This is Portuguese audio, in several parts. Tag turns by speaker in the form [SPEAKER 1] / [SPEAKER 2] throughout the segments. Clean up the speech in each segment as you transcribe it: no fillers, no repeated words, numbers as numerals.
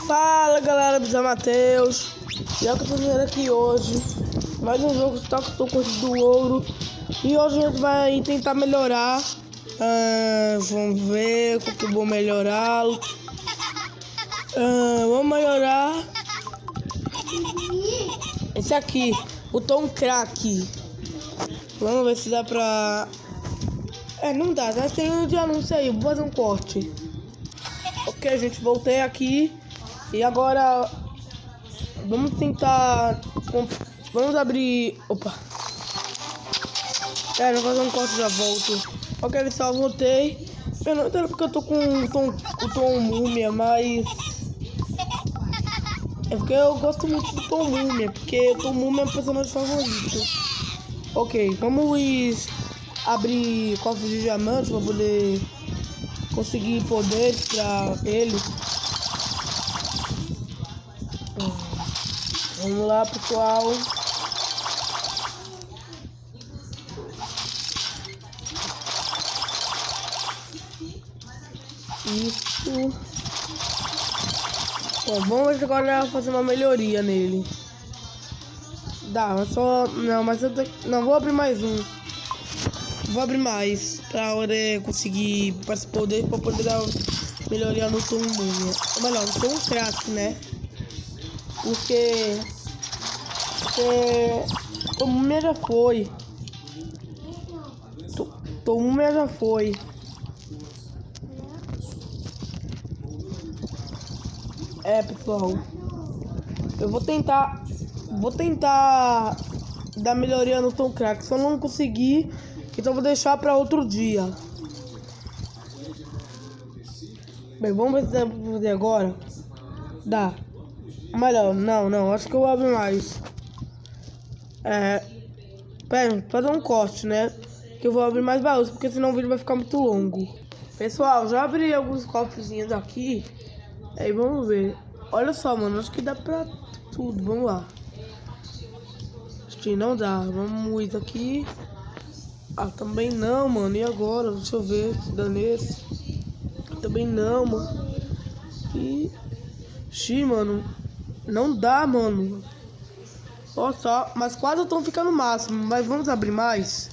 [SPEAKER 1] Fala galera, do Zé Matheus. E é o que eu tô fazendo aqui hoje. Mais um jogo que tô com do ouro. E hoje a gente vai tentar melhorar. Vamos ver como que eu vou melhorá-lo. Vamos melhorar esse aqui, o Tom Crack. Vamos ver se dá pra... não dá, tá saindo de anúncio aí, vou fazer um corte. Ok, gente, voltei aqui. E agora vamos tentar... Vamos abrir... Opa. Vou fazer um corte e já volto. Ok, pessoal, voltei. Eu não entendo porque eu tô com o Tom Múmia, mas... É porque eu gosto muito do Tom Múmia, porque o Tom Múmia é meu personagem favorito. Ok, vamos abrir cofres de diamante para poder conseguir poderes pra ele. Vamos lá, pessoal. Isso. Bom, vamos agora fazer uma melhoria nele. Dá, mas só... Não, mas eu não vou abrir mais um. Vou abrir mais pra poder conseguir esse poder, pra poder dar melhoria no Tom Múmia. Ou melhor, no Tom Crack, né? Porque Tom Múmia já foi. Tom Múmia já foi. Pessoal, eu vou tentar dar melhoria no Tom Crack. Se eu não conseguir, então vou deixar para outro dia. Bem, vamos ver se dá pra fazer agora. Dá. Melhor, não, acho que eu vou abrir mais. Pera, fazer um corte, né? Que eu vou abrir mais baús, porque senão o vídeo vai ficar muito longo. Pessoal, já abri alguns cofrezinhos aqui. Aí vamos ver. Olha só, mano, acho que dá pra tudo. Vamos lá. Acho que não dá. Vamos isso aqui. Também não, mano. E agora? Deixa eu ver se dá nesse. Também não, mano. Mano. Não dá, mano. Olha só, mas quase estão ficando no máximo. Mas vamos abrir mais.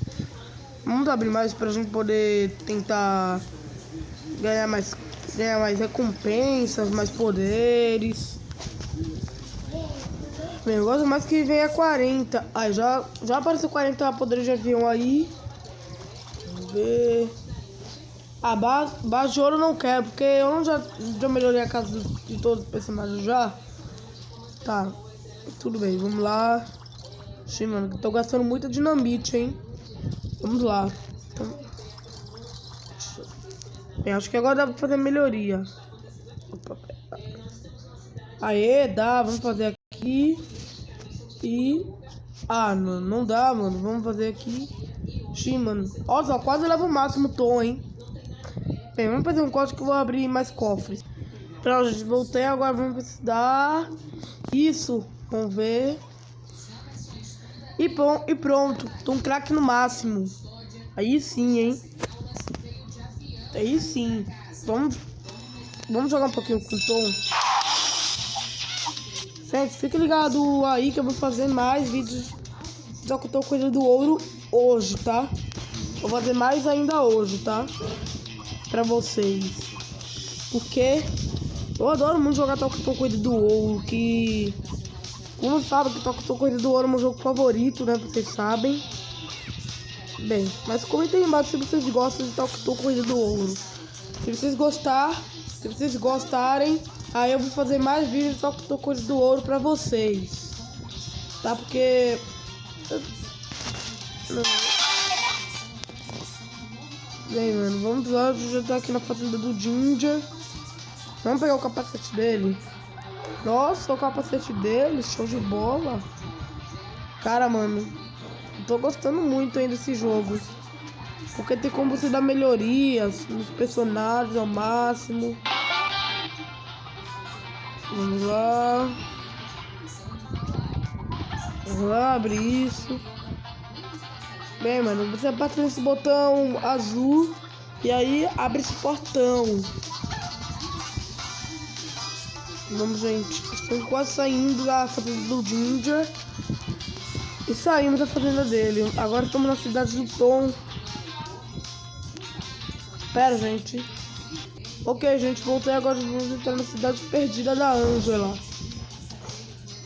[SPEAKER 1] Vamos abrir mais pra gente poder tentar ganhar mais recompensas, mais poderes. Bem, eu gosto mais que venha 40. Já apareceu 40 poderes de avião aí. Vamos ver. Base de ouro eu não quero, porque eu não já melhorei a casa de todos os personagens já. Tá, tudo bem, vamos lá. Mano, tô gastando muita dinamite, hein. Vamos lá. Bem, acho que agora dá pra fazer melhoria. Aê, dá, vamos fazer aqui. Não dá, mano. Vamos fazer aqui. Mano. Olha só, quase leva o máximo tom, hein. Bem, vamos fazer um corte que eu vou abrir mais cofres. Pronto, gente, voltei. Agora vamos precisar. Isso, vamos ver. E pronto. Tom Crack no máximo. Aí sim, hein. Aí sim. Vamos jogar um pouquinho com o Tom. Gente, fique ligado aí que eu vou fazer mais vídeos. Já que eu tô com do ouro hoje, tá? Vou fazer mais ainda hoje, tá? Pra vocês. Porque eu adoro muito jogar Toco Corrida do Ouro. Que... Como sabe que Toco Corrida do Ouro é meu jogo favorito, né? Vocês sabem. Bem, mas comentem aí embaixo se vocês gostam de Toco Corrida do Ouro. Se vocês gostarem, aí eu vou fazer mais vídeos de Toco Corrida do Ouro pra vocês. Tá? Porque... Bem, mano, vamos lá, já tá aqui na fazenda do Ginger. Vamos pegar o capacete dele. Nossa, o capacete dele, show de bola. Cara, mano, tô gostando muito ainda desse jogo. Porque tem como você dar melhorias nos personagens ao máximo. Vamos lá. Vamos lá, abrir isso. Bem, mano, você aperta nesse botão azul e aí abre esse portão. Vamos, gente. Estamos quase saindo da fazenda do Ginger. E saímos da fazenda dele. Agora estamos na cidade do Tom. Pera, gente. Ok, gente. Voltei agora. Vamos entrar na cidade perdida da Angela.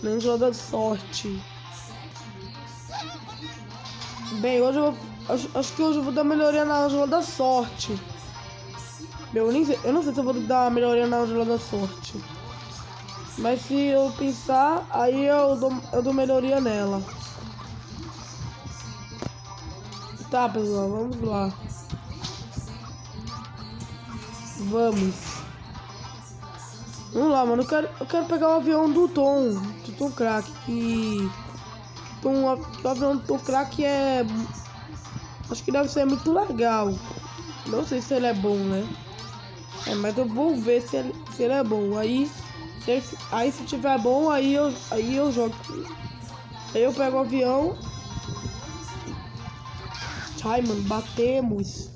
[SPEAKER 1] Na Angela da Sorte. Bem, hoje eu vou... Acho que hoje eu vou dar melhoria na Angela da Sorte. Bem, eu não sei se eu vou dar melhoria na Angela da Sorte. Mas se eu pensar, aí eu dou melhoria nela. Tá, pessoal, vamos lá. Vamos lá, mano. Eu quero pegar o avião do Tom Crack. O avião do Tom Crack é... Acho que deve ser muito legal. Não sei se ele é bom, né? Mas eu vou ver se ele é bom. Aí se tiver bom, aí eu jogo. Aí eu pego o avião. Ai, mano, batemos.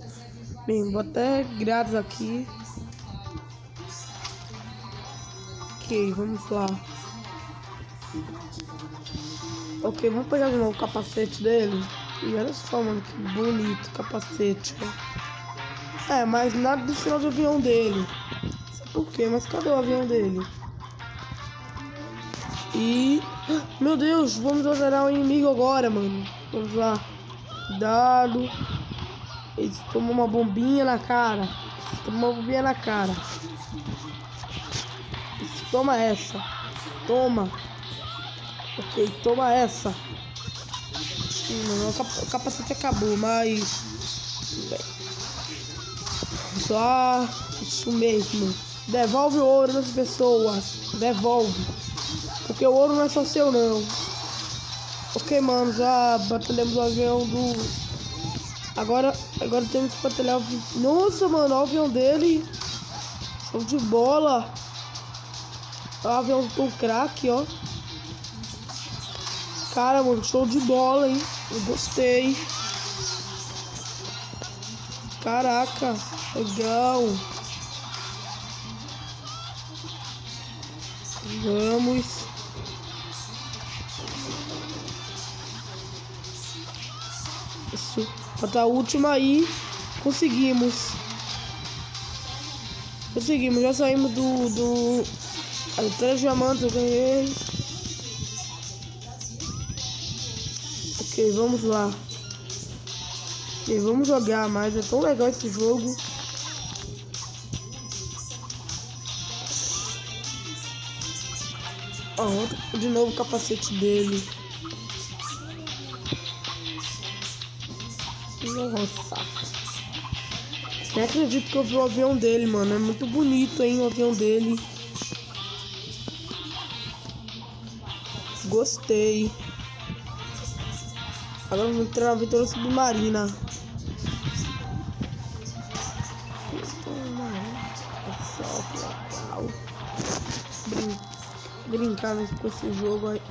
[SPEAKER 1] Bem, vou até grátis aqui. Ok, vamos lá. Ok, vamos pegar de novo o capacete dele. E olha só, mano, que bonito o capacete, ó. Mas nada do sinal de avião dele. Não sei por quê, mas cadê o avião dele? E... Meu Deus, vamos zerar o inimigo agora, mano. Vamos lá. Cuidado. Ele tomou uma bombinha na cara. Toma essa. Toma. Ok, toma essa. O capacete acabou, mas... Tudo bem. Só... Isso mesmo. Devolve o ouro das pessoas. Devolve. Porque o ouro não é só seu, não. Ok, mano. Já batalhamos o avião do... Agora temos que batalhar o... Nossa, mano. O avião dele. Show de bola. O avião do Tom Crack, ó. Cara, mano, show de bola, hein? Eu gostei. Caraca, legal. Vamos. Isso. Falta a última aí. Conseguimos. Já saímos do... As 3 diamantes eu ganhei. Ok, vamos lá. Ok, vamos jogar mais. É tão legal esse jogo. Ó, de novo o capacete dele. Nossa. Nem acredito que eu vi o avião dele, mano. É muito bonito, hein, o avião dele. Gostei. Agora vamos entrar na aventura submarina. Brincar com esse jogo aí.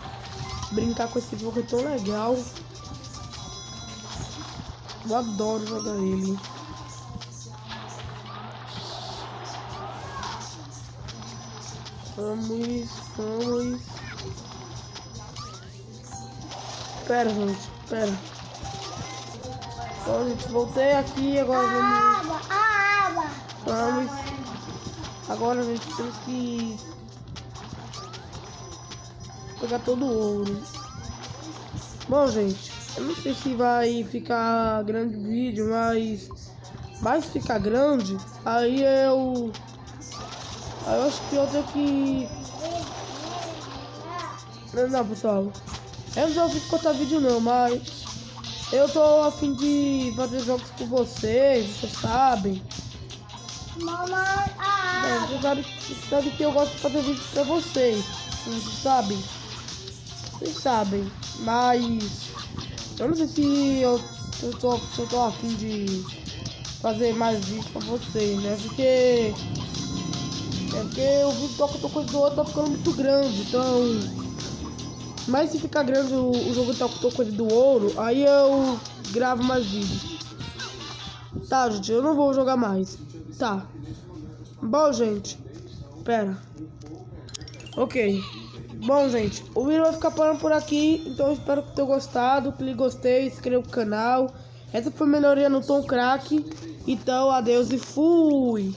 [SPEAKER 1] Brincar com esse jogo é tão legal. Eu adoro jogar ele. Vamos. Pera, gente. Pera. Então, gente, voltei aqui. Agora vamos. Agora, gente, temos que pegar todo o ouro. Bom, gente, eu não sei se vai ficar grande o vídeo, mas se ficar grande, aí eu acho que eu tenho que... Não, pessoal, eu não tô a fim de cortar vídeo não, mas eu tô a fim de fazer jogos com vocês sabem. Mamãe, você sabe que eu gosto de fazer vídeo pra vocês, vocês sabem, mas eu não sei se eu tô a fim de fazer mais vídeos pra vocês, né? Porque o vídeo que eu tô com o outro tá ficando muito grande, então... Mas se ficar grande o jogo tá com coisa do ouro, aí eu gravo mais vídeos. Tá, gente, eu não vou jogar mais. Tá. Bom, gente, pera. Ok. Bom, gente, o vídeo vai ficar parando por aqui. Então eu espero que tenham gostado. Clique gostei, se inscreva no canal. Essa foi a melhoria no Tom Crack. Então, adeus e fui!